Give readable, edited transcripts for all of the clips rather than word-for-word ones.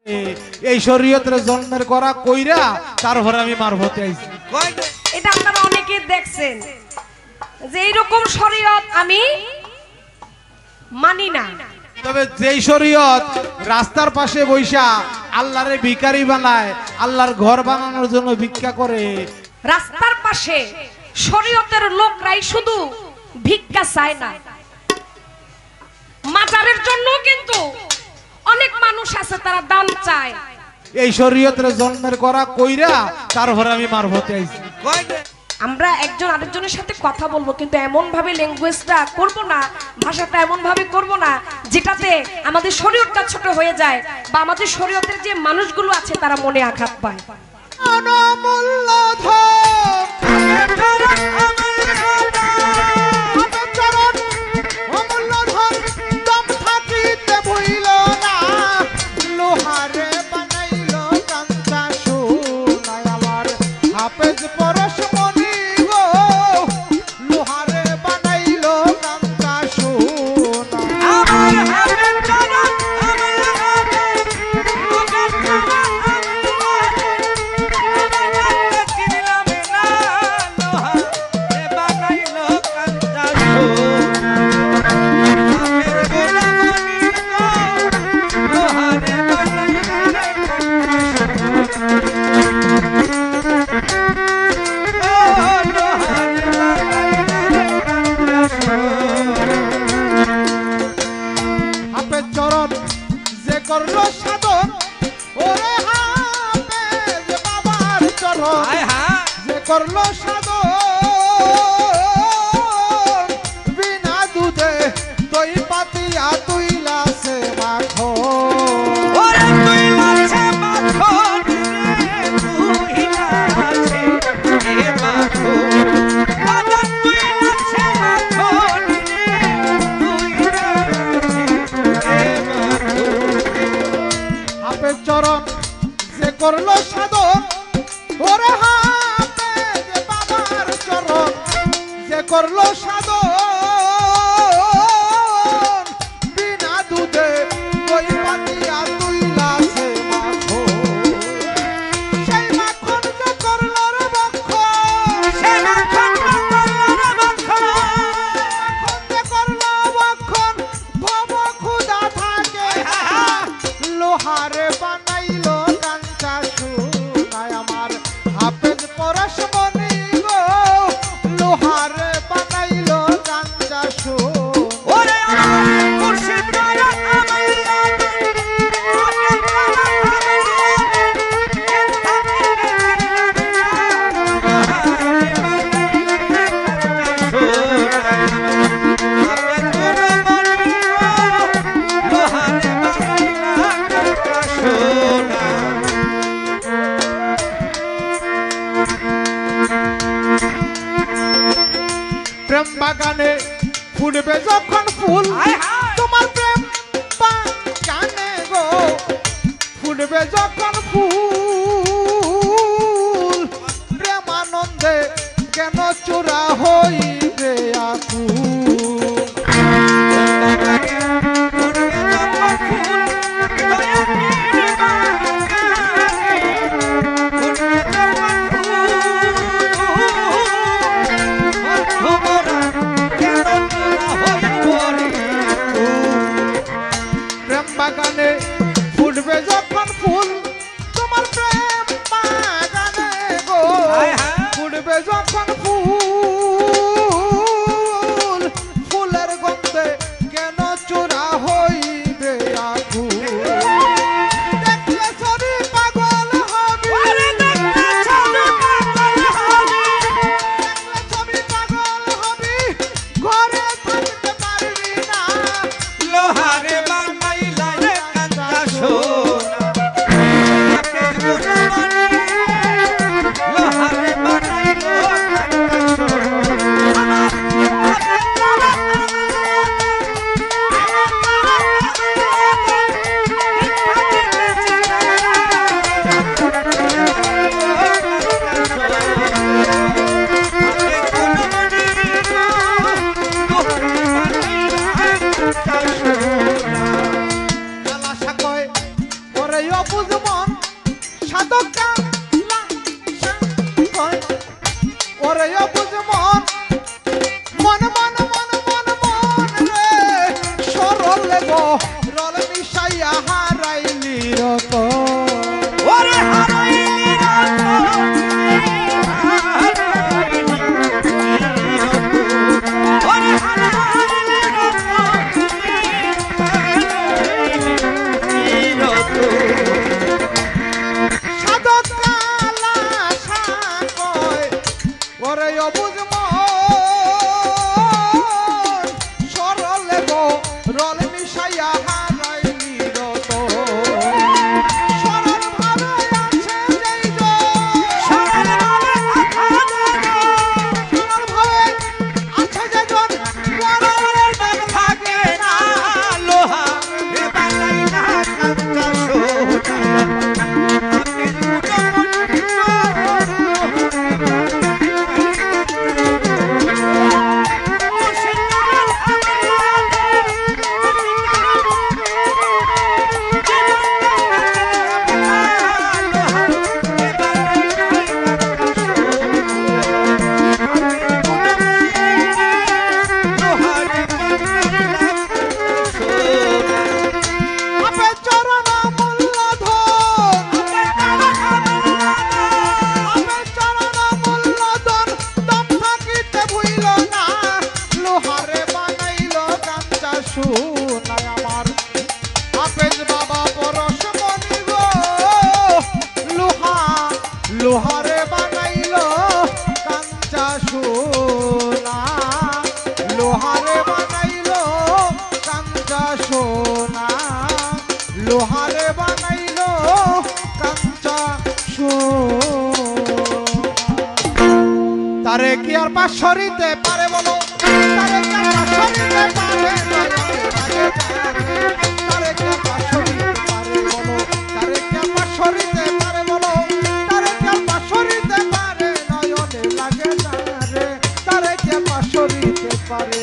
এই শরীয়তের জন্মের করা কইরা তারপরে আমি মারফতে আইছি। এটা আপনারা অনেকে দেখছেন যে এইরকম শরীয়ত আমি মানি না। তবে যেই শরীয়ত রাস্তার পাশে বইসা আল্লাহরে ভিখারি বানায়, আল্লাহর ঘর বানানোর জন্য ভিক্ষা করে, রাস্তার পাশে শরীয়তের লোকরাই শুধু ভিক্ষা চায় না, মাজারের জন্য কিন্তু অনেক মানুষ আছে তারা দান চায়। এই শরীয়তের জন্মের করা কইরা তারপরে আমি মারফতে আইছি। আমরা একজন আরেকজনের সাথে কথা বলবো, কিন্তু এমন ভাবে ল্যাঙ্গুয়েজটা করব না, ভাষাটা এমন ভাবে করব না যেটাতে আমাদের শরীয়তটা ছোট হয়ে যায় বা আমাদের শরীয়তের যে মানুষগুলো আছে তারা মনে আঘাত পায়। অনমূল্য করলো সাধন, ওরে হাফেজ বাবার চরণ যে করলো সাধন, বিনা দুধে দই পাতিয়া তুইলাছে মাখন, ওরে তুইলাছে মাখন রে তুইলাছে এ মাখন, দাদা তুইলাছে মাখন রে তুইলাছে এ মাখন। হাফেজ চরণ যে করলো সাধন, ওরে হাফেজ বাবার চরণ যে করলো সাধন, বিনা দুধে দই পাতিয়া তুইলাছে মাখন, সেই মাখন যে করলো রে বক্ষণ, সেই মাখন যে করলো রে বক্ষণ, মাখন যে করলো বক্ষণ, ভব ক্ষুধা থাকে লোহারে বানাইলো কাঞ্চা সোনায় আমার হাফেজ পরশমণি গো, লোহারে বানাইলো কাঞ্চা সোনা, ওরে আমার মুর্শিদ গায়া আমার প্রেম বাগানে ফুটবে যখন ফুল, তোমার প্রেম বাগানে গো ফুটবে যখন ফুল, প্রেমানন্দে কেন চূড়া হইবে আকুল, বাগানে ফুটবে যখন ফুল, বুঝমন সাধক ওরে বুঝমন মন মন মন মন মন রে সরল গো রল মিশাইয়া হারাইলি রত ওরে হারাইলি সাধক কালা সাকয় ওরে বুঝমন সরল গো রল মিশাইয়া হারাইলি রত সরল ভাবে আছে যেই গো সরল ভাবে আছে যে জন মরণের দাগ থাকে না লোহা রে বালাই না কাঞ্চা সোনা আপে চরণ মূল্যধন আপে চরণ মূল্যধন দম থাকিতে ভুইল না লোহারে বানাইল কাঞ্চা সোনায় আমার আপেজ বাবা পরশ মনি গো লোহারে বানাইল কাঞ্চা সোনা লোহারে বানাইল কাঞ্চা সোনা লোহারে বানাইল কাঞ্চা তারে কি আর পাশরিতে পারে বলো তারে কি আর পাশরিতে পারে তারে কি আর পাশরিতে পারে বলো তারে কি আর পাশরিতে পারে বলো তারে কি আর পাশরিতে পারে নয়নে লাগে তারে তারে কি আর পাশরিতে পারে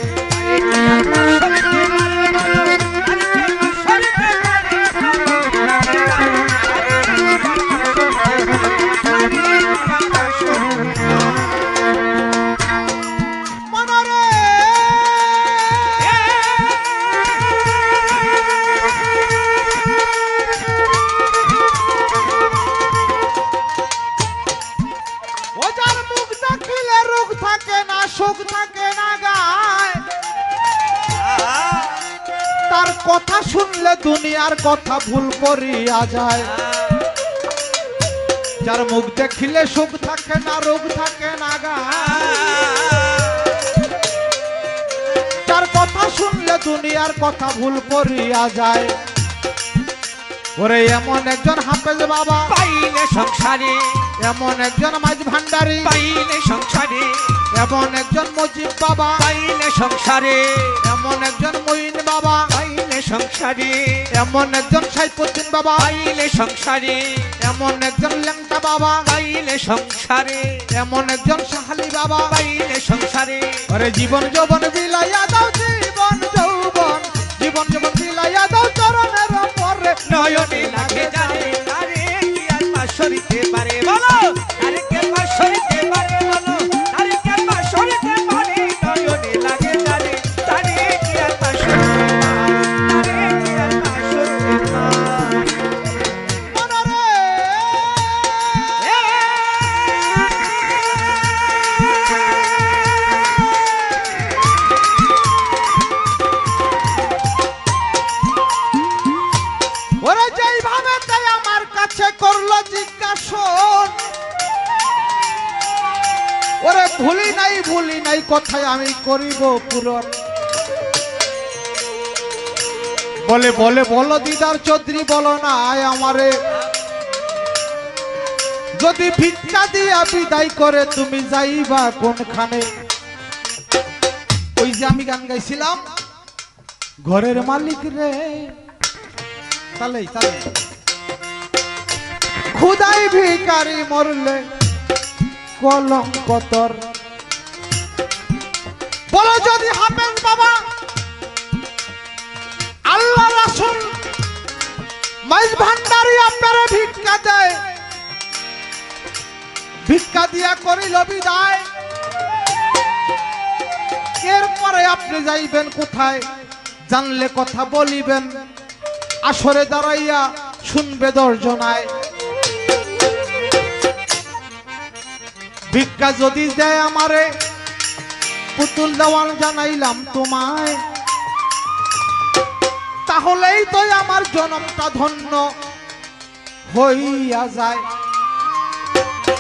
মনরে ও যার মুখ দেখিলে রোগ থাকে না সুখ থাকে না গায় তার কথা শুনলে দুনিয়ার কথা ভুল করিয়া যায় যার মুখ দেখিলে সুখ থাকে না রোগ থাকে না গায় যার কথা শুনলে দুনিয়ার কথা ভুল করিয়া যায় ওরে এমন একজন হাফেজ বাবা পাইলে সংসারে এমন একজন মাঝ ভান্ডারী পাইলে সংসারে এমন একজন মজিব বাবা পাইলে সংসারে এমন একজন মঈন বাবা পাইলে সংসারে এমন একজন সাইফুদ্দিন বাবা পাইলে সংসারে এমন একজন ল্যাংটা বাবা পাইলে সংসারে এমন একজন সাহালি বাবা পাইলে সংসারে ওরে জীবন যৌবন বিলাইয়া দাও জীবন যৌবন জীবন যৌবন বিলাইয়া দাও চরণের পরে নয়নে লাগে জানে তারে কি আর পাশরিতে পারে বলো তারে কি আর পাশরিতে পারে বলো তারে কি আর পাশরিতে পারে নয়নে লাগে জানে তারে কি আর পাশরিতে পারে তারে কি আর পাশরিতে পারে মনরে ওরে যেইভাবে তাই আমার কাছে করলো জিজ্ঞাসন ওরে ভুলি নাই কথায় আমি করিব পূরণ বলে বলে বলো দিদার চৌধুরী বলো না আয় আমারে যদি ভিক্ষা দিয়া বিদায় করে তুমি যাইবা কোনখানে ওই যে আমি গান গাইছিলাম ঘরের মালিক রে তালে খুদাই ভিখারি মরলে কলঙ্কতর বলো যদি হাফেজ বাবা আল্লাহ রাসূল মাইজ ভান্ডারি আপনারে ভিক্ষা দেয়, ভিক্ষা দিয়া করিল বিদায়। এরপরে আপনি যাইবেন কোথায়, জানলে কথা বলিবেন, আসরে দাঁড়াইয়া শুনবে দর্জনায়। ভিক্ষা যদি দেয় আমারে, পুতুল দেওয়ান জানাইলাম তোমায়, তাহলেই তো আমার জনমটা ধন্য হইয়া যায়।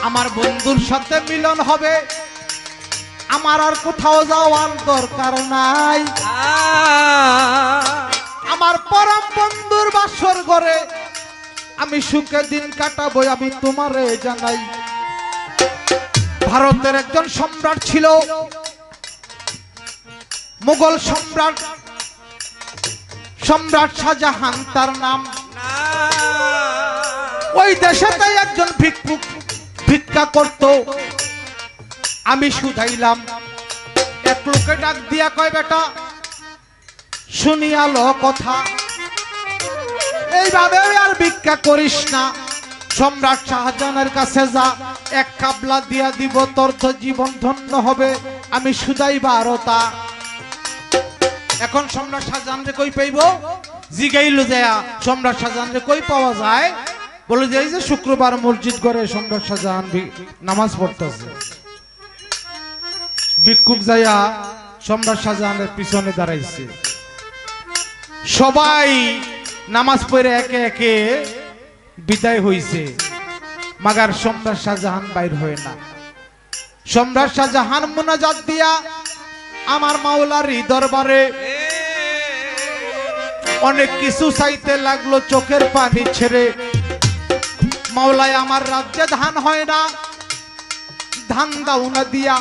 আমার বন্ধুর সাথে মিলন হবে, আমার আর কোথাও যাওয়ার দরকার নাই। আমার পরম বন্ধুর বাসর ঘরে আমি সুখে দিন কাটাবো, আমি তোমারে জানাই। ভারতের একজন সম্রাট ছিল, মুঘল সম্রাট, সম্রাট শাহজাহান তার নাম। ওই দেশেতে একজন ভিক্ষুক ভিক্ষা করত, আমি শুধাইলাম। এক লোকে ডাক দিয়া কয়, বেটা শুনিয়ালো কথা, এইভাবে আর ভিক্ষা করিস না, সম্রাট শাহজাহানের কাছে যা, এক কাবলা দিয়া দিব, তোর তো জীবন ধন্য হবে, আমি শুধাইবা আরো তা। এখন সম্রাট শাহজাহানরে কই পাইব, জিগাইল যায়, সম্রাট শাহজাহানরে কই পাওয়া যায়? বলে যে এই যে শুক্রবার মসজিদ করে সম্রাট শাহজাহান নামাজ পড়তেছে। ভিক্ষুক যাইয়া সম্রাট শাহজাহানের পিছনে দাঁড়াইছে, সবাই নামাজ পড়ে একে একে বিদায় হইছে, মাগার সম্রাট শাহজাহান বাইর হয় না। সম্রাট শাহজাহান মুনাজাত দিয়া আমার মাওলার দরবারে অনেক কিছু চাইতে লাগলো, চোখের পানি ছেড়ে। মাওলায় আমার রাজ্যে ধান হয় না, ধান দাও না দিয়া।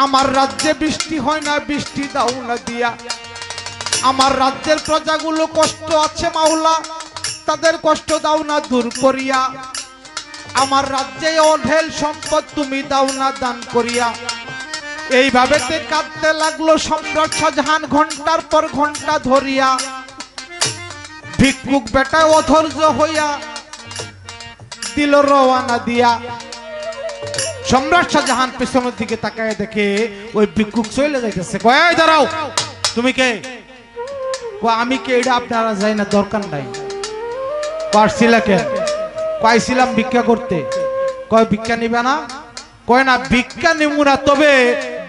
আমার রাজ্যে বৃষ্টি হয় না, বৃষ্টি দাও না দিয়া। আমার রাজ্যের প্রজাগুলো কষ্ট আছে মাওলা, তাদের কষ্ট দাও না দূর করিয়া। আমার রাজ্যে অঢেল সম্পদ তুমি দাও না দান করিয়া। এইভাবে কাঁদতে লাগলো সম্রাট শাহজাহান ঘন্টার পর ঘন্টা ধরিয়া। ভিক্ষুক বেটা অধৈর্য হইয়া দিল রওয়ানা দিয়া। সম্রাট শাহজাহান পেছনের দিকে তাকায় দেখে ওই ভিক্ষুক চলে যাইতেছে। কয় দাঁড়াও, তুমি কে? আমি কে? এটা আপনারা যাই না, দরকার নাই। পারছিলা কেন? কইছিলাম ভিক্ষা করতে। কয় ভিক্ষা নিবে না? কয় না ভিক্ষা নিমু না, তবে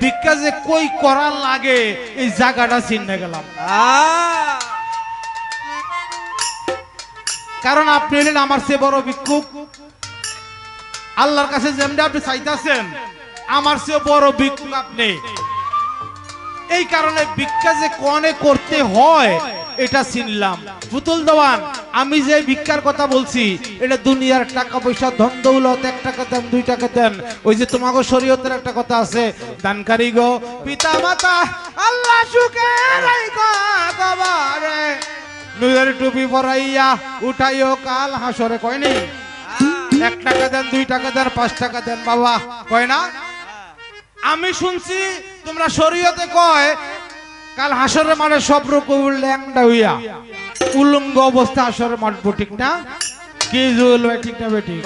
ভিক্ষা যে কই করার লাগে এই জায়গাটা চিনে গেলাম। কারণ আপনি হলেন আমার চেয়ে বড় ভিক্ষুক। আল্লাহর কাছে যেমনি আপনি চাইতেছেন, আমার চেয়ে বড় ভিক্ষুক আপনি। এই কারণে ভিক্ষা যে কনে করতে হয় এটা চিনলাম। পুতুল দেওয়ান, আমি যে ভিক্ষার কথা বলছি এটা দুনিয়ার টাকা পয়সা ধন দৌলত, 1 টাকা দেন 2 টাকা দেন। ওই যে তোমাকে শরীয়তের একটা কথা আছে, দানকারী গো পিতা মাতা আল্লাহ সুখে রাইখা গবারে, নুয়ের টুপি পরাইয়া উঠাইও কাল হাসরে। কয়নি 1 টাকা দেন 2 টাকা দেন 5 টাকা দেন বাবা, কয় না? আমি শুনছি তোমরা শরীয়তে কয় কাল হাসরে মাঠে সব রকম ল্যাংডা হইয়া উলঙ্গ অবস্থা হাসরে মাঠবো, ঠিক না? কি জুয়েল ভাই, ঠিক না বেটি?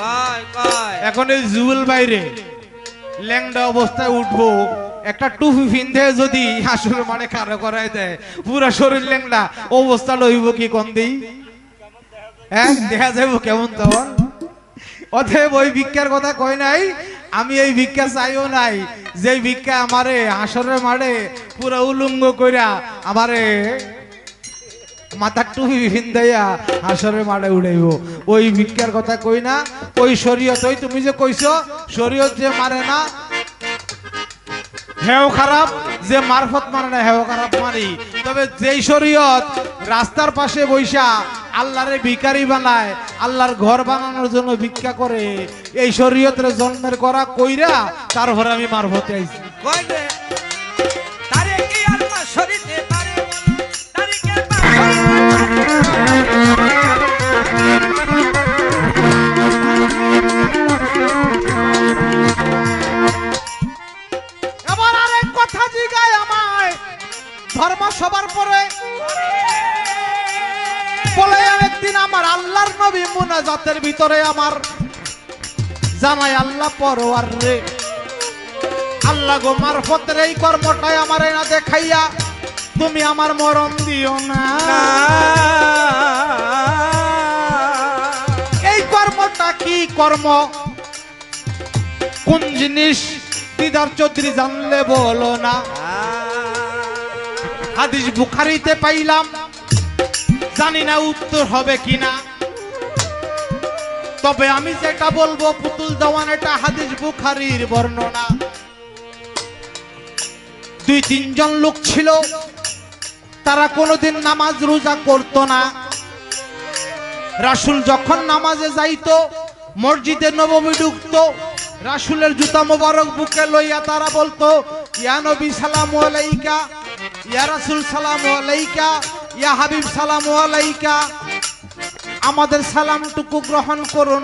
এখন এই জুয়েল বাইরে ল্যাংডা অবস্থায় উঠবো, একটা টুপি পিন্ধে যদি হাসরে মাঠে খাড়া করাই দেয়, পুরা শরীর ল্যাংডা অবস্থা লইব কি কোন দিই? হ্যাঁ, দেখা যাবো কেমন তখন। অতএব ওই ভিক্ষার কথা কই নাই, আমি এই ভিক্ষা চাইও নাই যে ভিক্ষা আমারে হাসরের মাঠে পুরা উলঙ্গ কইরা আমারে মাথার টুপি ভিন্দাইয়া হাসরের মাঠে উড়াইব, ওই ভিক্ষার কথা কই না। ওই শরীয়ত, ওই তুমি যে কইছো শরীয়ত যে মারে না হেও খারাপ, যে মারফত মানে না হেও খারাপ মারি। তবে যেই শরীয়ত রাস্তার পাশে বৈশা আল্লাহরে ভিখারি বানায়, আল্লাহর ঘর বানানোর জন্য ভিক্ষা করে, এই শরীয়তের জন্মের করা কইরা তারপর আমি মারফতে আইছি। এবার আরেক কথা জিগায় আমায়, ধর্ম সবার পরে আমার নবী মুনাজাতের ভিতরে আমার জানাই আল্লাহ পরওয়ার রে, আল্লাহ গো মারফতের এই কর্মটাই আমার না দেখাইয়া তুমি আমার মরণ দিও না। এই কর্মটা কি কর্ম, কোন জিনিস দিদার চৌধুরী জানলে বলো না। হাদিস বুখারীতে পাইলাম, জানি না উত্তর হবে কিনা, তবে আমি যেটা বলবো পুতুল দেওয়ান এটা হাদিস বুখারীর বর্ণনা। 2-3 জন লোক ছিল, তারা কোনোদিন নামাজ রোজা করতো না। রাসূল যখন নামাজে যাইতো, মসজিদে নববী ঢুকতো, রাসূলের জুতা মোবারক বুকে লইয়া তারা বলতো, ইয়া নবী সালামু আলাইকা, ইয়া রাসূল সালামু আলাইকা, ইয়া হাবিব সালামু আলাইকা, আমাদের সালামটুকু গ্রহণ করুন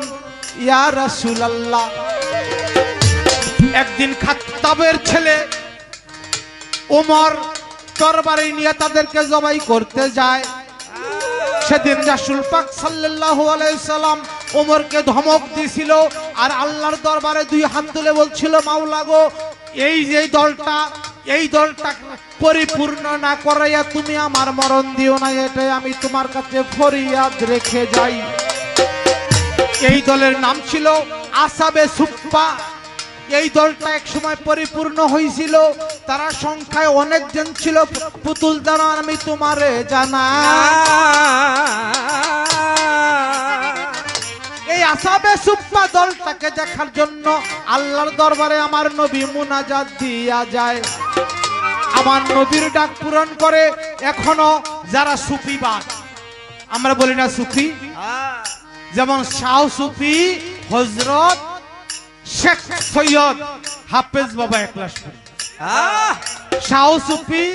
ইয়া রাসূলুল্লাহ। একদিন খাত্তাবের ছেলে ওমর তরবারি নিয়ে তাদেরকে জবাই করতে যায়। সেদিন রাসূল পাক সাল্লাল্লাহু আলাইহি সাল্লাম ওমরকে ধমক দিয়েছিল আর আল্লাহর দরবারে 2 হাত তুলে বলছিল, মাওলা গো, এই যে দলটা পরিপূর্ণ না করাইয়া তুমি আমার মরণ দিও না, এটাই আমি তোমার কাছে ফরিয়াদ রেখে যাই। এই দলের নাম ছিল আসহাবে সুফফা। এই দলটা এক সময় পরিপূর্ণ হয়েছিল, তারা সংখ্যায় অনেকজন ছিল। পুতুল দানা আমি তোমারে জানা, এই আসহাবে সুফফা দলটাকে দেখার জন্য আল্লাহর দরবারে আমার নবী মুনাজাত দিয়া যায়। আমার নবীর ডাক পূরণ করে এখনো যারা সুফিবাদ, আমরা বলি না সুফি, যেমন শাহ সুফি, হযরত শেখ সৈয়দ হাফেজ বাবা একলাশপুরী, শাহ সুফি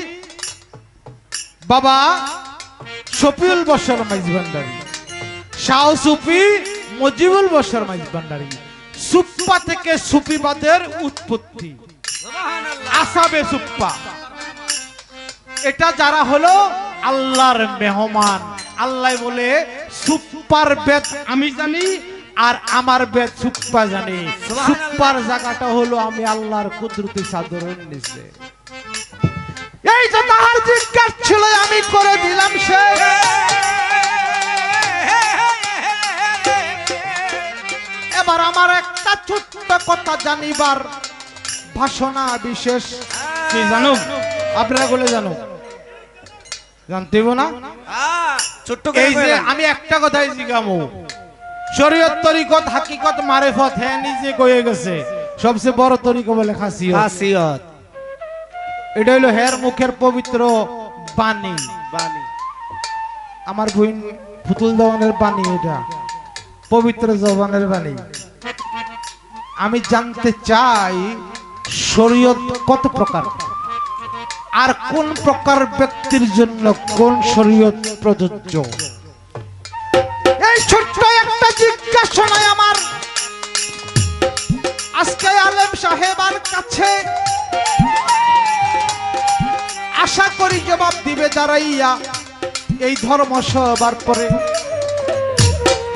বাবা শফিউল বশর মাইজভান্ডারী, শাহ সুফি মুজিবুল বশর মাইজভান্ডারী। সুফফা থেকে সুফিবাদের উৎপত্তি, আসহাবে সুফফা। এটা যারা হলো আল্লাহর মেহমান। আল্লাহ বলে সুফফার বেদ আমি জানি আর আমার বেদ সুফফা জানি। সুফফার জায়গাটা হলো আমি আল্লাহর কুদরতি চাদরের নিচে। এই যে তাহার জিজ্ঞাসা ছিল আমি করে দিলাম সে। এবার আমার একটা ছোট্ট কথা জানিবার ভাষণা বিশেষ কি জানো, আপনারা বলে জানো, জানতেব না ছোট্ট। এই যে আমি একটা কথাই জিজ্ঞামো, শরীয়ত তরিকত হাকিকত মারিফত হ্যাঁ নিজে কয়ে গেছে সবচেয়ে বড় তরিকা বলে খাসিয়ত। এটা হলো হের মুখের পবিত্র বাণী। আমার বোন পুতুল দেওয়ানের বাণী, এটা পবিত্র জবানের বাণী। আমি জানতে চাই শরীয়ত কত প্রকার আর কোন প্রকার ব্যক্তির জন্য কোন শরীয়ত প্রযোজ্য। এই ছোট্ট একটা জিজ্ঞাসনায় আমার আজকে আলেম সাহেবার কাছে আশা করি জবাব দিবে দাঁড়াইয়া এই ধর্ম সবার পরে।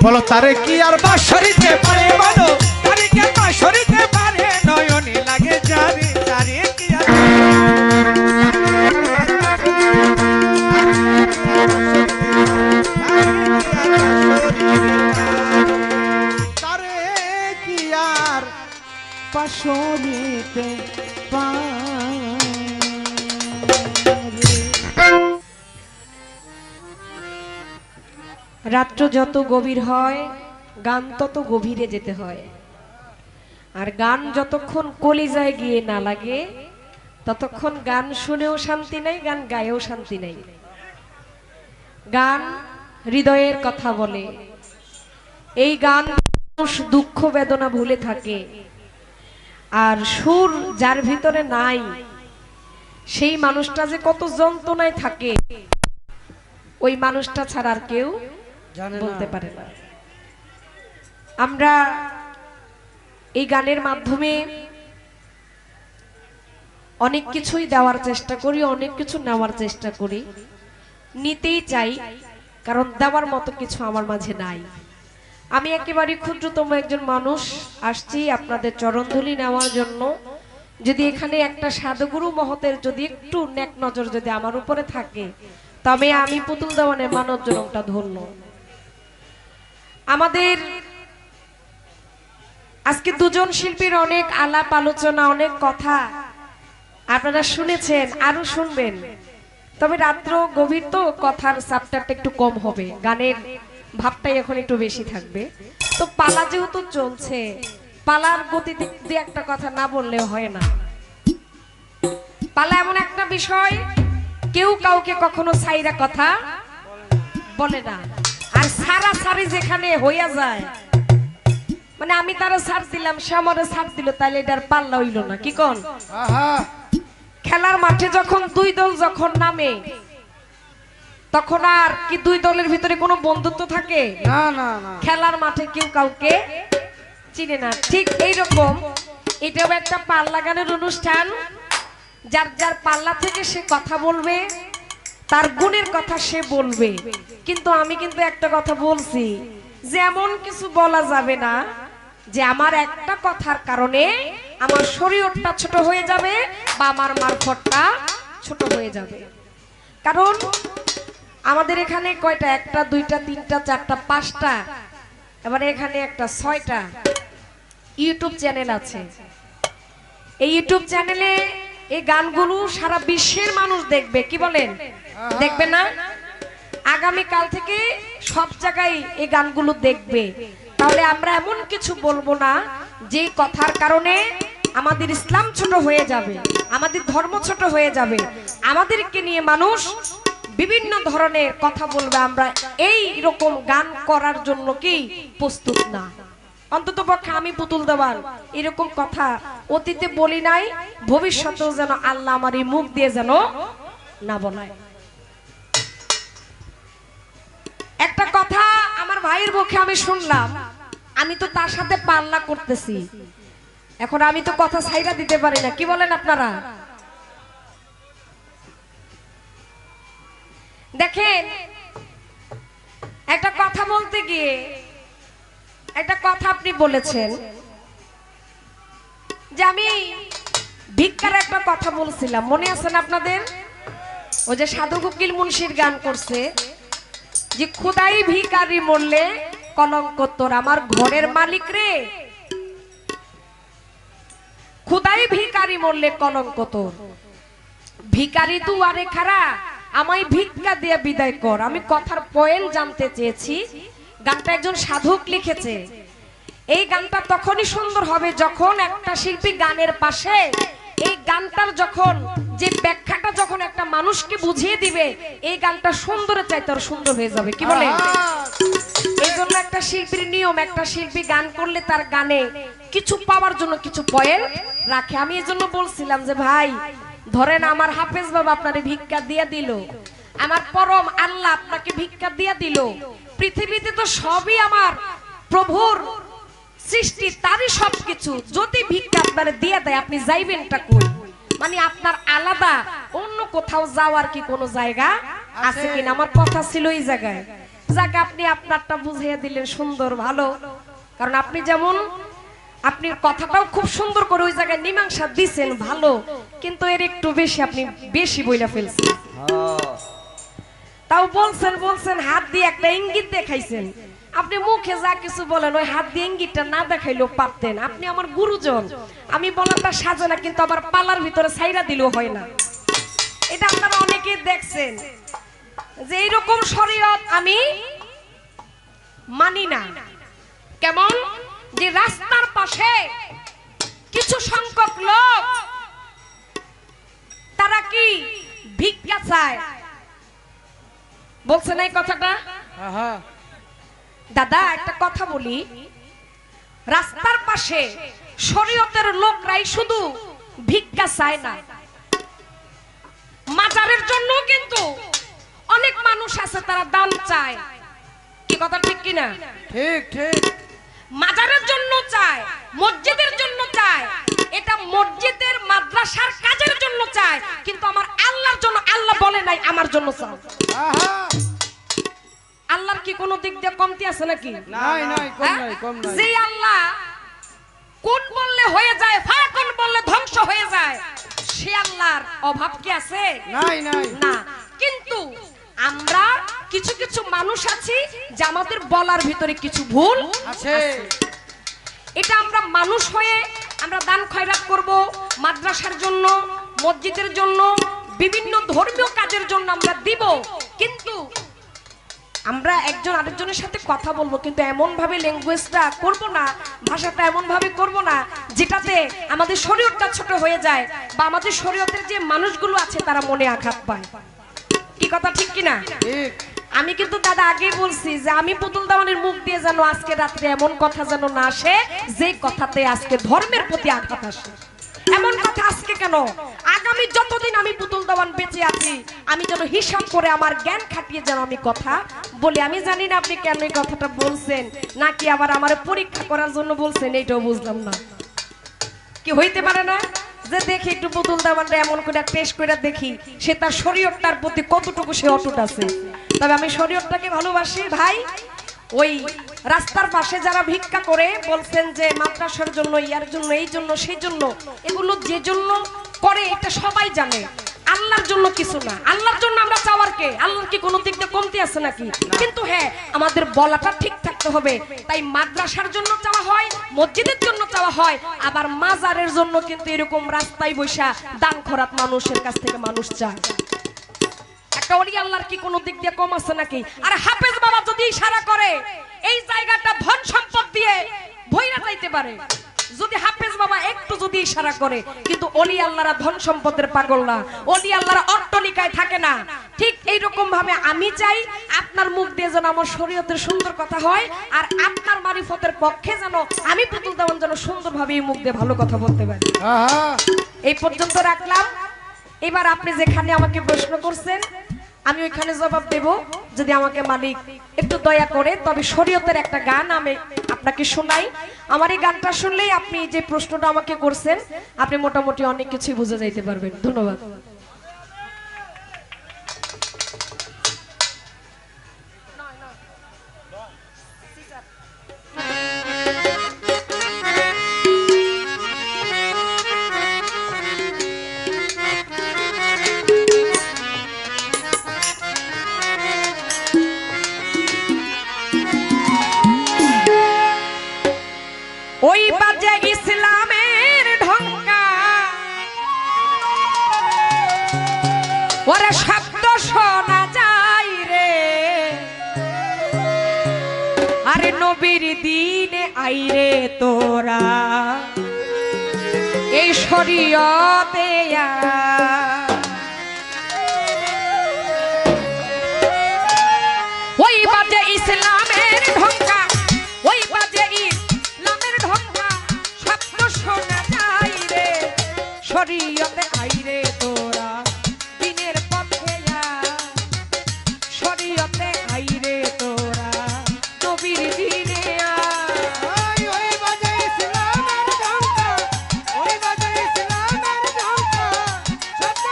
বলো তারে কি আর বাঁশরিতে পারে, বলো তারে কি আর বাঁশরিতে পারে, নয়নে লাগে যারে তারে কি আর তারে কি আর বাঁশরিতে পারে। রাত্র যত গভীর হয় গান তত গভীরে যেতে হয়, আর গান যতক্ষণ কলিজায় গিয়ে না লাগে ততক্ষণ গান শুনেও শান্তি নাই, গান গায়েও শান্তি নাই। গান হৃদয়ের কথা বলে, এই গান মানুষ দুঃখ বেদনা ভুলে থাকে। আর সুর যার ভিতরে নাই সেই মানুষটা যে কত যন্ত্রণায় থাকে ওই মানুষটা ছাড়া আর কেউ বলতে পারে না। আমরা এই গানের মাধ্যমে অনেক কিছুই দেওয়ার চেষ্টা করি, অনেক কিছু নেওয়ার চেষ্টা করি, নিতেই চাই, কারণ দেওয়ার মতো কিছু আমার মাঝে নাই। আমি একেবারে ক্ষুদ্রতম একজন মানুষ, আসছি আপনাদের চরণধুলি নেওয়ার জন্য। যদি এখানে একটা সাধুগুরু মহতের যদি একটু নেক নজর যদি আমার উপরে থাকে, তবে আমি পুতুল দেওয়ানের মানব জনমটা ধন্য। আমাদের আজকে দুজন শিল্পীর অনেক আলাপ আলোচনা, অনেক কথা আপনারা শুনেছেন, আরো শুনবেন। তবে রাত্র গভীর তো কথার চাপটারটা একটু কম হবে, গানের ভাবটাই এখন একটু বেশি থাকবে। তো পালা যেহেতু চলছে, পালার গতিতে দিয়ে একটা কথা না বললেও হয় না। পালা এমন একটা বিষয়, কেউ কাউকে কখনো সাইরা কথা বলে না। আর সারা সারি যেখানে হইয়া যায়, মানে আমি তারা ছাড় দিলাম, সে আমারে ছাড় দিল, তাইলে এটার পাল্লা হইল না। কি কোন? খেলার মাঠে যখন দুই দল যখন নামে, তখন আর কি দুই দলের ভিতরে কোনো বন্ধুত্ব থাকে? না না না, খেলার মাঠে কেউ কাউকে চিনে না। ঠিক এইরকম এটাও একটা পাল্লা গানের অনুষ্ঠান। যার যার পাল্লা থেকে সে কথা বলবে, তার গুণের কথা সে বলবে। কিন্তু আমি কিন্তু একটা কথা বলছি, যে এমন কিছু বলা যাবে না যে আমার একটা কথার কারণে আমার শরীরটা ছোট হয়ে যাবে বা আমার মারফতটা ছোট হয়ে যাবে। কারণ আমাদের এখানে কয়টা? একটা, দুইটা, তিনটা, চারটা, পাঁচটা, এবারে এখানে একটা, 6টা ইউটিউব চ্যানেল আছে। এই ইউটিউব চ্যানেলে এই গানগুলো সারা বিশ্বের মানুষ দেখবে। কি বলেন? দেখবে না? আগামী কাল থেকে সব জায়গায় এই গানগুলো দেখবে। তাহলে আমরা এমন কিছু বলবো না যে কথার কারণে আমাদের ইসলাম ছোট হয়ে যাবে, আমাদের ধর্ম ছোট হয়ে যাবে, আমাদেরকে নিয়ে মানুষ বিভিন্ন ধরনের কথা বলবে। আমরা এই রকম গান করার জন্য কি প্রস্তুত না। অন্তত পক্ষে আমি পুতুল দেওয়ান এরকম কথা অতীতে বলি নাই, ভবিষ্যতেও যেন আল্লাহ আমার এই মুখ দিয়ে যেন না বলায়। একটা কথা আমার ভাইয়ের মুখে আমি শুনলাম, আমি তো তার সাথে পাল্লা করতেছি, এখন আমি তো কথা ছাইরা দিতে পারি না। কি বলেন আপনারা? দেখেন, একটা কথা বলতে গিয়ে একটা কথা আপনি বলেছেন যে আমি ভিক্ষার একটা কথা বলছিলাম, মনে আছে না আপনাদের? ওই যে সাধু কোকিল মুন্সির গান করছে যে খোদাই ভিখারি মরলে কলঙ্ক তোর, আমার ঘরের মালিক রে খোদাই ভিখারি মরলে কলঙ্ক তোর, ভিখারি দুয়ারে খাড়া আমায় ভিক্ষা দিয়ে বিদায় কর। আমি কথার পয়েন্ট জানতে চেয়েছি। গানটা একজন সাধক লিখেছে। এই গানটা তখনই সুন্দর হবে যখন একটা শিল্পী গানের পাশে এই গানটার যখন যে ব্যাখ্যাটা যখন একটা মানুষকে বুঝিয়ে দিবে, এই গানটা সুন্দরের চাইতে আরো সুন্দর হয়ে যাবে। কি বলে? এই জন্য একটা শিল্পীর নিয়ম, একটা শিল্পী গান করলে তার গানে কিছু পাওয়ার জন্য কিছু পয়েন্ট রাখে। আমি এই জন্য বলছিলাম যে ভাই, ধরেন আমার হাফেজ বাবা আপনারে ভিক্ষা দিয়ে দিল, আমার পরম আল্লাহ আপনাকে ভিক্ষা দিয়ে দিল। পৃথিবীতে তো সবই আমার প্রভুর সৃষ্টি, তারই সবকিছু। যদি ভিক্ষা আপনারে দিয়ে দেয়, আপনি যাইবেনটা কই? মানে আপনার আলাদা অন্য কোথাও যাওয়ার কি কোনো জায়গা আছে কিনা? আমার কথা ছিল এই জায়গায়, যাকে আপনি আপনারটা বুঝিয়ে দিলেন, সুন্দর, ভালো। কারণ আপনি যেমন আপনি কথাটাও খুব সুন্দর করে ওই জায়গায় মীমাংসা দিছেন, ভালো, কিন্তু এর একটু বেশি আপনি বেশি বইলা ফেলছেন। তাও বলছেন হাত দিয়ে একটা ইঙ্গিত দেখাইছেন। আপনি মুখে যা কিছু বলেন, ওই হাত দিয়ে ইঙ্গিতটা না দেখাইলেও পারতেন। আপনি আমার গুরুজন, আমি বলাটা সাজে না, কিন্তু আবার পালার ভিতরে ছাইরা দিলেও হয় না। এটা আপনারা অনেকে দেখছেন যে এইরকম শরীয়ত আমি মানি না। কেমন? যে রাস্তার পাশে কিছু সংখ্যক লোক তারা কি ভিক্ষা চায়, বলছেন এই কথাটা? দাদা একটা কথা বলি, রাস্তার পাশে শরীয়তের লোকরাই শুধু ভিক্ষা চায় না, মাজারের জন্য কিন্তু অনেক মানুষ আছে তারা দান চায়। কি কথা ঠিক কিনা? ঠিক ঠিক। মাজারের জন্য চায়, মসজিদের জন্য চায়, এটা মসজিদের মাদ্রাসার কাজের জন্য চায়, কিন্তু আমার আল্লাহর জন্য আল্লাহ বলে নাই আমার জন্য চাও। আল্লাহর কি কোনো দিক দিয়ে কমতি আছে নাকি? নাই নাই কম হ্যাঁ? নাই কম নাই। যে আল্লাহ কোন বললে হয়ে যায়, ফাকুন বললে ধ্বংস হয়ে যায়, সে আল্লাহর অভাব কি আছে? নাই নাই না। কিন্তু আমরা কিছু কিছু মানুষ আছি যে আমাদের বলার ভিতরে কিছু ভুল আছে। এটা আমরা মানুষ হয়ে আমরা দান খয়রাত করব, মাদ্রাসার জন্য, মসজিদের জন্য, বিভিন্ন ধর্মীয় কাজের জন্য আমরা দিব, কিন্তু আমরা একজন আরেকজনের সাথে কথা বলবো কিন্তু এমন ভাবে ল্যাঙ্গুয়েজটা করব না, ভাষাটা এমন ভাবে করব না যেটাতে আমাদের শরীয়তটা ছোট হয়ে যায় বা আমাদের শরীয়তের যে মানুষগুলো আছে তারা মনে আঘাত পায়। কি কথা ঠিক কিনা? ঠিক। আমি কিন্তু দাদা আগেই বলছি যে আমি পুতুল দামানের মুখ দিয়ে যেন আজকে রাত্রে এমন কথা যেন না আসে যে কথাতে আজকে ধর্মের প্রতি আঘাত আসে। এমন কথা আজকে কেন, আগামী যতদিন আমি পুতুল দামান বেঁচে আছি আমি যেন হিসাব করে আমার জ্ঞান খাটিয়ে যেন আমি কথা বলি। আমি জানি না আপনি কেন এই কথাটা বলছেন, নাকি আবার আমার পরীক্ষা করার জন্য বলছেন, এইটাও বুঝলাম না। কি হইতে পারে না যে দেখি একটু পুতুল দামানটা এমন করে পেশ করে দেখি সে তার শরীয়তটার প্রতি কতটুকু সে অটুট আছে। তবে আমি শরীয়তটাকে ভালোবাসি ভাই। ওই রাস্তার পাশে যারা ভিক্ষা করে বলছেন যে মাদ্রাসার জন্য, ইয়ার জন্য, এই জন্য, সেই জন্য, এগুলো যে জন্য করে এটা সবাই জানে, আল্লাহর জন্য কিছু না। আল্লাহর জন্য আমরা চাওয়ার কে? আল্লাহর কি কোনো দিক দিয়ে কমতি আছে নাকি? কিন্তু হ্যাঁ, আমাদের বলাটা ঠিক থাকতে হবে। তাই মাদ্রাসার জন্য চাওয়া হয়, মসজিদের জন্য চাওয়া হয়, আবার মাজারের জন্য কিন্তু এরকম রাস্তায় বসা দান খরাত মানুষের কাছ থেকে মানুষ চায়। একটা ওলি আল্লাহর কি কোনো দিক দিয়ে কম আছে নাকি? আর হাফেজ বাবা যদি ইশারা করে এই জায়গাটা ধন সম্পদ দিয়ে ভইরা যাইতে পারে, যদি হাফেজ বাবা একটু যদি ইশারা করে, কিন্তু ওলি আল্লাহরা ধন সম্পদের পাগল না, ওলি আল্লাহরা অট্টলিকায় থাকে না। ঠিক এইরকম ভাবে আমি চাই আপনার মুখ দিয়ে যেন আমার শরীয়তের সুন্দর কথা হয়, আর আপনার মারিফতের পক্ষে যেন আমি পুতুল দামান যেন সুন্দরভাবে এই মুখ দিয়ে ভালো কথা বলতে পারি। আহা এই পর্যন্ত রাখলাম। এবার আপনি যেখানে আমাকে প্রশ্ন করছেন আমি ওইখানে জবাব দেব, যদি আমাকে মালিক একটু দয়া করে। তবে শরীয়তের একটা গান আমি আপনাকে শোনাই। আমার এই গানটা শুনলেই আপনি যে প্রশ্নটা আমাকে করছেন আপনি মোটামুটি অনেক কিছু বুঝে যাইতে পারবেন। ধন্যবাদ। ওই বাজে ইসলামের ঢঙ্কা, ওরে শব্দ শোনা যায় রে, আরে নবীর দিনে আইরে তোরা এই শরীয়তে ওই বাজে ইসলামের ঢঙ্কা, ওই বাজে ইসলামের ঢঙ্কা, শব্দ শোনা যায় রে, শরীয়তে আইরে তোরা দিনের পথে শরীয়তে আইরে তোরা নবীর দিনে ওই বাজে ইসলামের ঢঙ্কা, ওই বাজে ইসলামের ঢঙ্কা, শব্দ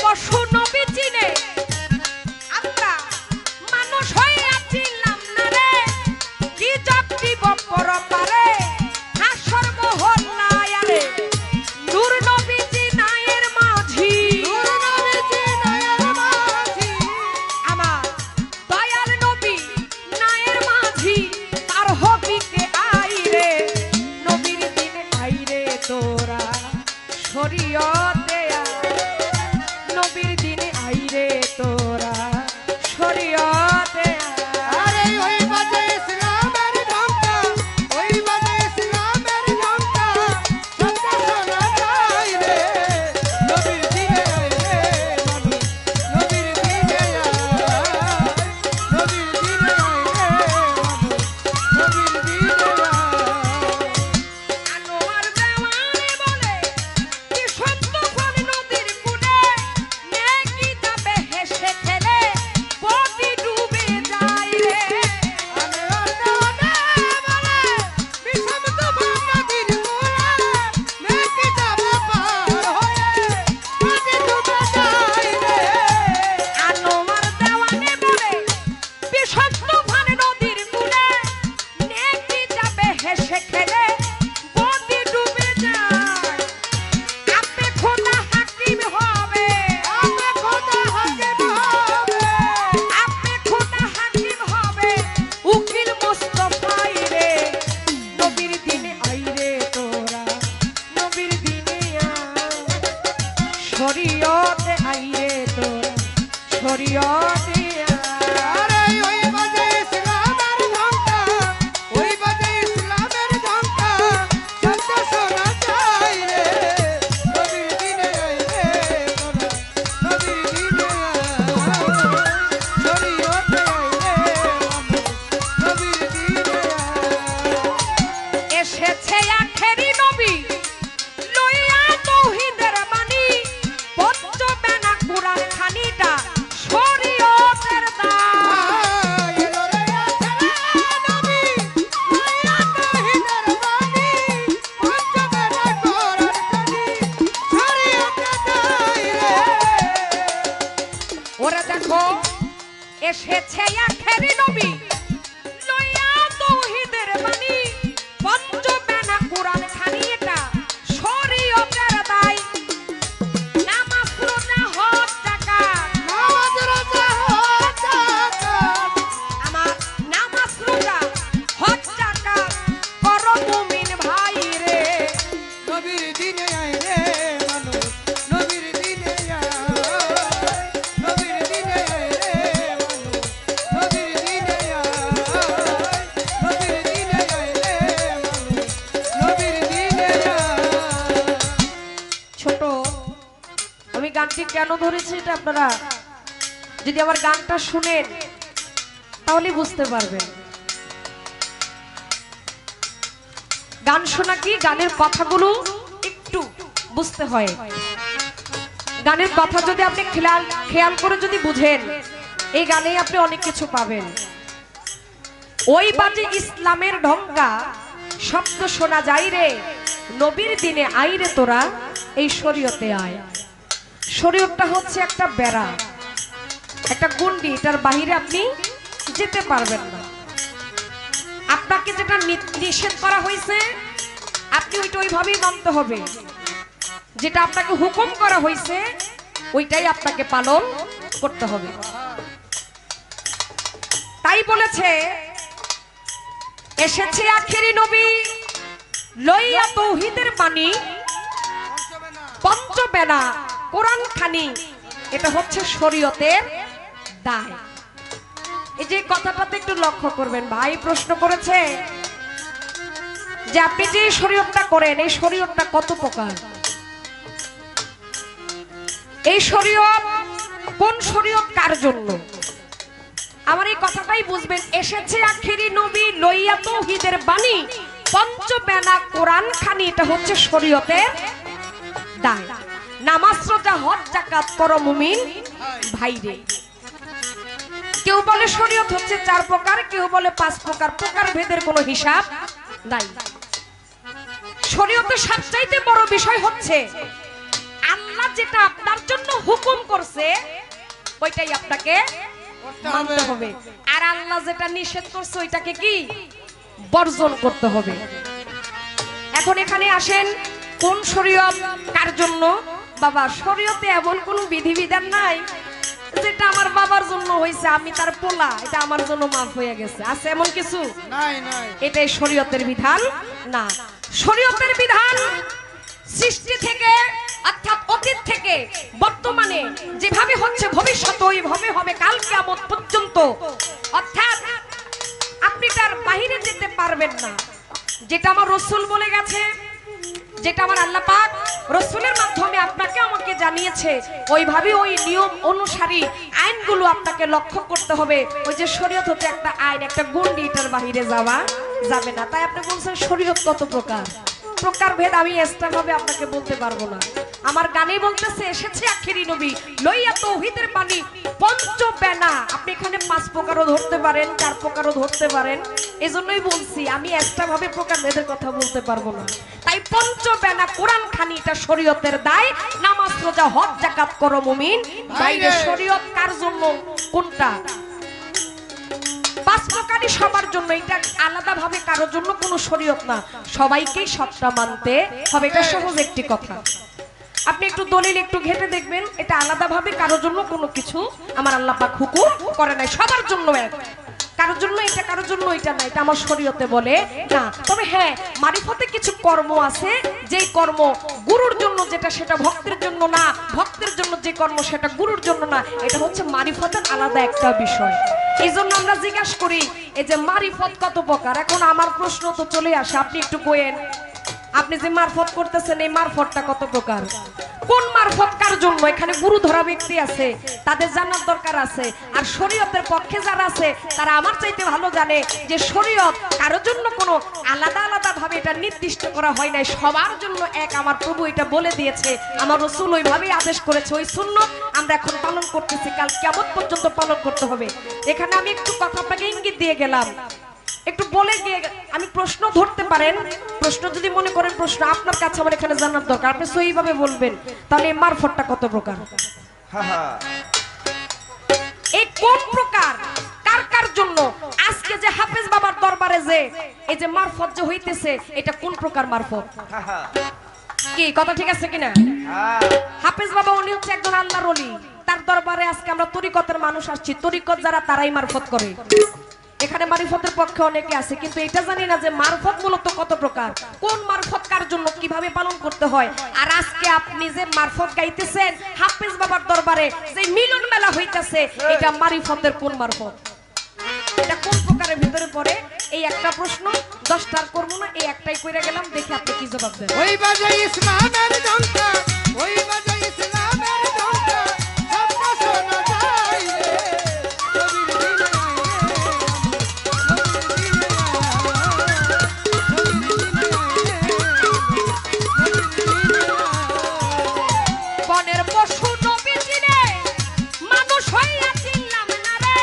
পশু নবী চিনে আমরা মানুষ হইয়াছিলাম না রে, কি জব দিব পরপারে হাসর মহল্লায় রে। নূর নবীজি নায়ের মাঝি, আমার দয়াল নবী নায়ের মাঝি, তার হবিকে আইরে নবীর দিনে আইরে তোরা শরীয়তে আয়, নবীর দিনে আইরে তোরা শরীয়তে আয়। আরে ওই বাজে ইসলামের ঢাকা, ওই বাজে ইসলামের ঢাকা, সত্য শোনা যায় রে, নবীর দিনে আয় রে মানুষ, নবীর দিনে আয়, নবীর দিনে আয় রে মানুষ, নবীর দিনে আয়। আনোয়ার দেওয়ানে বলে কি সত্য ফল নদীর কুলে, নেকি যাবে হেসে খেলে বডি ডুবে যায় রে। আনোয়ার দেওয়ানে বলে, বিষম তুফান নদীর কূলে, নেকি যাবে পার হয়ে, নদী ডুবে যায় রে। আনোয়ার দেওয়ানে বলে কি সত্য ফল নদীর কুলে, নেকি যাবে হেসে খেলে বডি ডুবে যায়। আপনি খোদা হাকিম হবে, আপনি খোদা হাকিম হবে, আপনি খোদা হাকিম হবে, উকিল মুস্তাফাই রে, নবীর দিনে আইরে তোরা, নবীর দিনে আয়, শরীয়তে আইরে তোরা, শরীয়তে আয়। আরে ওই বাজে ইসলামের ঢাকা, ওই বাজে ইসলামের ঢাকা, সত্য শোনা যায় রে, নবীর দিনে আয় রে তোরা, নবীর দিনে আয়, শরীয়তে আয় রে মানুষ, নবীর দিনে আয়। এসেছে আখেরি নবী লইয়া তৌহিদের বাণী, পঞ্চবেনা কুরআন খানিটা শরীয়তের দায়। এলো রে আছেলা নবী, লইয়া তৌহিদের বাণী, পঞ্চবেলা কোরআন খানি, শরীয়তে যায় রে। ওরা দেখো এসেছে আখেরি নবী লইয়া তৌহিদের বাণী, পঞ্চবেনা কুরআন খানি এটা শরীয়তের দায়। নামাজ রোজা হজ যাকাত, নামাজ রোজা হজ যাকাত, আমার নামাজ রোজা হজ যাকাত করো মুমিন ভাই রে। নবীর দিনে আয় রে মানুষ, নবীর দিনে আয়, নবীর দিনে আয় রে মানুষ, নবীর দিনে আয়, নবীর দিনে আয় রে মানুষ, নবীর দিনে আয়। ছোট আমি গানটি কেন ধরেছি এটা আপনারা যদি আমার গানটা শুনেন তাহলে বুঝতে পারবেন। গান শোনা কি, গানের কথাগুলো একটু বুঝতে হয়। গানের কথা যদি আপনি খেয়াল করে যদি বুঝেন, এই গানে আপনি অনেক কিছু পাবেন। ওই বাজে ইসলামের ঢঙ্কা, শব্দ শোনা যায় রে, নবীর দিনে আইরে তোরা এই শরীয়তে আয়। শরীয়তটা হচ্ছে একটা বেড়া, একটা গুন্ডি, এটার বাহিরে আপনি যেতে পারবেন না। আপনাকে যেটা নিষেধ করা হয়েছে আপনি ওইটা ওইভাবেই মানতে হবে, যেটা আপনাকে হুকুম করা হয়েছে ওইটাই আপনাকে পালন করতে হবে। তাই বলেছে এসেছে আখেরি নবী লইয়া তৌহিদের বাণী, পঞ্চবেনা কোরআন খানি, এটা হচ্ছে শরীয়তের দায়। এই যে কথাটাতে একটু লক্ষ্য করবেন। ভাই প্রশ্ন করেছে যে আপনি যে শরীয়তটা করেন এই শরীয়তটা কত প্রকার, এই শরীয়ত কোন শরীয়ত কার জন্য। আমার এই কথাটাই বুঝবেন। এসেছে আখেরি নবী লইয়া তৌহিদের বাণী, পঞ্চবেনা কোরআন খানি, এটা হচ্ছে শরীয়তের দায়। নামাজ রোজা হজ যাকাত করো মুমিন ভাইরে। কেউ বলে শরীয়ত হচ্ছে 4 প্রকার, কেউ বলে 5 প্রকার, প্রকার ভেদের কোনো হিসাব নাই। শরীয়তের সবচাইতে বড় বিষয় হচ্ছে আল্লাহ যেটা আপনার জন্য হুকুম করছে ওইটাই আপনাকে করতে মানতে হবে, আর আল্লাহ যেটা নিষেধ করছে ওইটাকে কি বর্জন করতে হবে। এখন এখানে আসেন, কোন শরীয়ত কার জন্য? বাবা, শরীয়তে এমন কোন বিধিবিধান নাই যেটা আমার বাবার জন্য হয়েছে, আমি তার পোলা, এটা আমার জন্য মাফ হয়ে গেছে, আছে এমন কিছু? নাই নাই। এটাই শরীয়তের বিধান না। শরীয়তের বিধান সৃষ্টি থেকে, অর্থাৎ অতীত থেকে বর্তমানে যেভাবে হচ্ছে ভবিষ্যতে ওইভাবে হবে কাল কিয়ামত পর্যন্ত। অর্থাৎ আপনি তার বাইরে যেতে পারবেন না। যেটা আমার রাসূল বলে গেছে, যেটা আমার আল্লাহ পাক রাসূলের মাধ্যমে আপনাকে আমাকে জানিয়েছে, ওইভাবে ওই নিয়ম অনুসারী আইনগুলো আপনাকে লক্ষ্য করতে হবে। ওই যে শরীয়ত হচ্ছে একটা আইন, একটা গণ্ডি, এটার বাইরে যাওয়া যাবে না। তাই আপনি বলছেন শরীয়ত কত প্রকার, প্রকারভেদ আমি এক্সট্রা ভাবে আপনাকে বলতে পারবো না। আমার গানে বলতেছে, এসেছে আখিরি নবী লইয়া তৌহিদের বাণী পঞ্চ বেনা। আপনি এখানে 5 প্রকারও ধরতে পারেন, 4 প্রকারও ধরতে পারেন। এজন্যই বলছি আমি এক্সট্রা ভাবে প্রকারভেদের কথা বলতে পারবো না। তাই পঞ্চ বেনা কোরআন খানি, এটা শরীয়তের দায়। নামাজ রোজা হজ যাকাত করো মুমিন। বাইরে শরীয়ত কার জন্য? কোনটা? 5 প্রকারই সবার জন্য, এটা আলাদা ভাবে কারোর জন্য কোনো শরীয়ত না। সবাইকেই সবটা মানতে হবে, এটা সহজ একটি কথা। আপনি একটু দলিল একটু ঘেটে দেখবেন, এটা আলাদা ভাবে কারোর জন্য কোনো কিছু আমার আল্লাহ পাক হুকুম করে নাই, সবার জন্য এক। কারোর জন্য এটা, কারোর জন্য এটা না, এটা আমার শরীয়তে বলে না। তবে হ্যাঁ, মারিফতে কিছু কর্ম আছে, যেই কর্ম গুরুর জন্য যেটা, সেটা ভক্তের জন্য না। ভক্তের জন্য যে কর্ম সেটা গুরুর জন্য না। এটা হচ্ছে মারিফতের আলাদা একটা বিষয়। এই জন্য আমরা জিজ্ঞাসা করি, এই যে মারিফত কত প্রকার। এখন আমার প্রশ্ন তো চলে আসে, আপনি একটু বলেন, আপনি যে মারফত করতেছেন এই মারফতটা কত প্রকার? কোন মারফত কার জন্য? এখানে গুরু ধরা ব্যক্তি আছে, তাদের জানার দরকার আছে। আর শরীয়তের পক্ষে যারা আছে তারা আমার চাইতে ভালো জানে যে শরীয়ত কারোর জন্য কোনো আলাদা আলাদা ভাবে এটা নির্দিষ্ট করা হয় নাই, সবার জন্য এক। আমার প্রভু এটা বলে দিয়েছে, আমার রাসূল ওইভাবেই আদেশ করেছে। ওই সুন্নাত আমরা এখন পালন করতেছি, কাল কিয়ামত পর্যন্ত পালন করতে হবে। এখানে আমি একটু কথা আপনাকে ইঙ্গিত দিয়ে গেলাম, একটু বলে গিয়ে আমি প্রশ্ন ধরতে পারেন। প্রশ্ন যদি মনে করেন প্রশ্ন আপনার কাছে আমার এখানে জানার দরকার, আপনি সহিভাবে বলবেন, তাহলে এই মারফতটা কত প্রকার? এই কোন প্রকার, কার কার জন্য? আজকে যে হাফেজ বাবার দরবারে যে এই যে মারফত যে হইতেছে, এটা কোন প্রকার মারফত? কি কথা ঠিক আছে কিনা? হাফেজ বাবা উনি হচ্ছে একজন আল্লাহর ওলি, তার দরবারে আজকে আমরা তরিকতের মানুষ আসছি। তরিকত যারা, তারাই মারফত করে। এখানে মারিফতের পক্ষে অনেকে আছে, কিন্তু এটা জানি না যে মারফত মূলত কত প্রকার, কোন মারফত কার জন্য, কিভাবে পালন করতে হয়। আর আজকে আপনি যে মারফত গাইতেছেন হাফেজ বাবার দরবারে, যে মিলন মেলা হইতাছে, এটা মারিফতের কোন মারফত? এটা কোন প্রকারের ভিতরে পড়ে? এই একটা প্রশ্ন, 10টার করবো না, এই একটাই কইরা গেলাম, দেখি আপনি কি জবাব দেন। ওই বাজে ইসলামের ডঙ্কা, ওই বাজে ইসলামের ডঙ্কা, শব্দ শোনা যায় রে, নবীর দিনে বনের পশু নবীজি রে, মানুষ হইয়া চিনলাম না রে,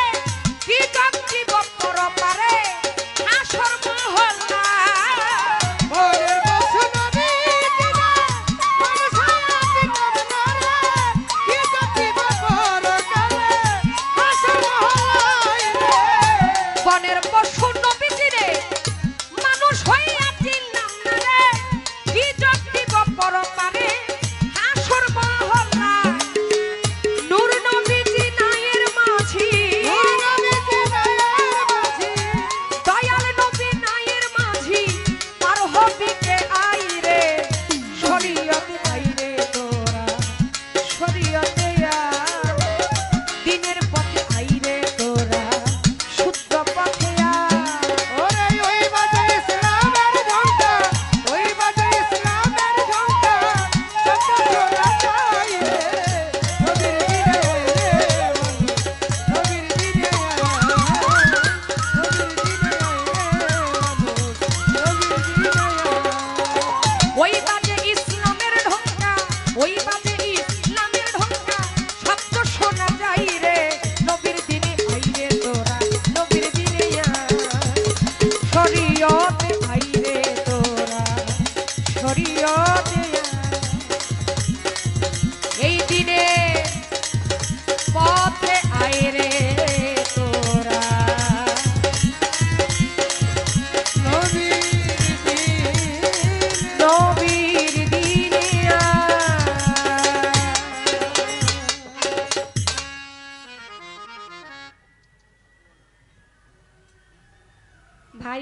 কি জগতি বক্তর পারে আসর মহল্লা। ভোরের বসু নবী দিনে, মানুষ হইয়া চিনলাম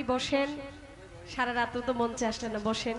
ভাই বসেন, সারা রাত্র তো মঞ্চে আসলেন না, বসেন।